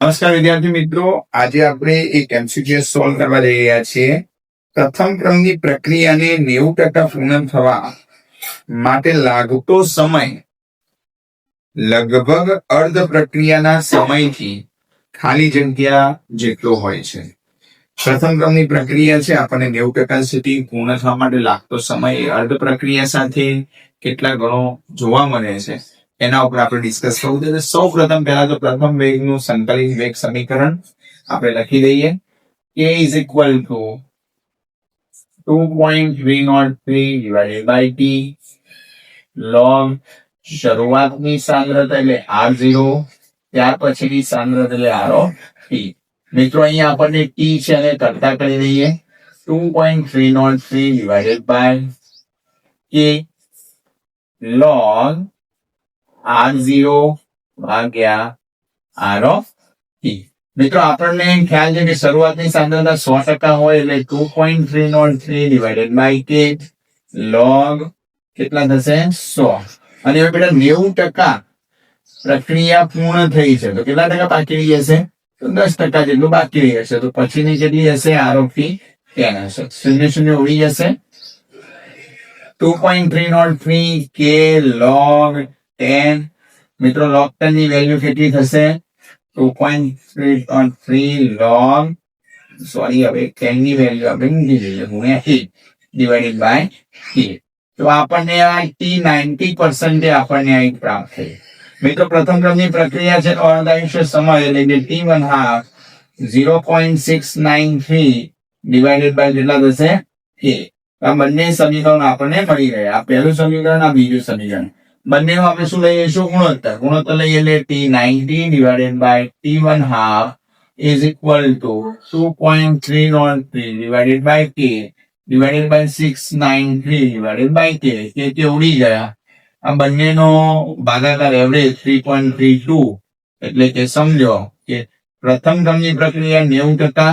નમસ્કાર વિદ્યાર્થી મિત્રો, આજે આપણે એક એમસીક્યુ સોલ્વ કરવા જઈ રહ્યા છીએ. પ્રથમ ક્રમની પ્રક્રિયાને 90% પૂર્ણ થવા માટે લાગતો સમય લગભગ અર્ધ પ્રક્રિયાના સમયથી ખાલી જગ્યા જેટલો હોય છે. પ્રથમ ક્રમની પ્રક્રિયા છે, આપણને 90% સુધી પૂર્ણ થવા માટે લાગતો સમય અર્ધ પ્રક્રિયા સાથે કેટલા ગણો જોવા મળે છે એના ઉપર આપણે ડિસ્કસ કરવું છે. સૌ પ્રથમ પહેલા તો પ્રથમ વેગનું સંકલિત વેગ સમીકરણ આપણે લખી દઈએ. k is equal to 2.303 divided by t log શરૂઆતની સાંદ્રતા એટલે r0 ત્યાર પછીની સાંદ્રતા એટલે r of t. મિત્રો અહીંયા આપણને t છે અને કરતા કરી દઈએ. 2.303 divided by k log r0 ભાગ્યા r of t. મિત્રો આપણને ખ્યાલ છે કે શરૂઆતની સાંદ્રતા 100% હોય એટલે 2.303 divided by k log કેટલા થશે 100. અને હવે બેટા 90% પ્રક્રિયા પૂર્ણ થઈ છે તો કેટલા ટકા બાકી રહી હશે? તો 10% જેટલું બાકી રહી હશે. તો પછીની કેટલી હશે? r of t 10 હશે. 0 ઉડી જશે. 2.303 k log 10. મિત્રો log 10 ની વેલ્યુ કેટલી થશે? 2.303 log હવે 10 ની વેલ્યુ આપણે મૂકી દઈએ ગુણ્યા 8 ડિવાઇડેડ બાય 8. તો આપણને આ t 90% આપણને આ પ્રાપ્ત થઈ. મિત્રો પ્રથમ ક્રમની પ્રક્રિયા છે અર્ધાયુષ્ય સમય એટલે કે t1 half 0.693 ડિવાઇડેડ બાય કેટલા થશે 8. આ બંને સમીકરણ આપણને મળી ગયા. આ પહેલું સમીકરણ, આ બીજું સમીકરણ. બંનેમાં આપણે શું લઈએ છીએ? ગુણોત્તર લઈએ એટલે t90 divided by t1 half is equal to 2.303 divided by k divided by 693 divided by k. કે ઉડી ગયા. આ બંનેનો ભાગાકાર એવરેજ 3.32 એટલે કે સમજો કે પ્રથમ ક્રમની પ્રક્રિયા 90%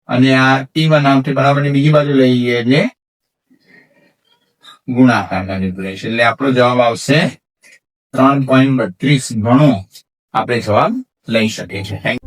અને આ t1 half બરાબર બીજી બાજુ લઈએ એટલે ગુણાકારમાં જતું રહેશે. એટલે આપણો જવાબ આવશે 3.32 ગણો આપણે જવાબ લઈ શકીએ છીએ.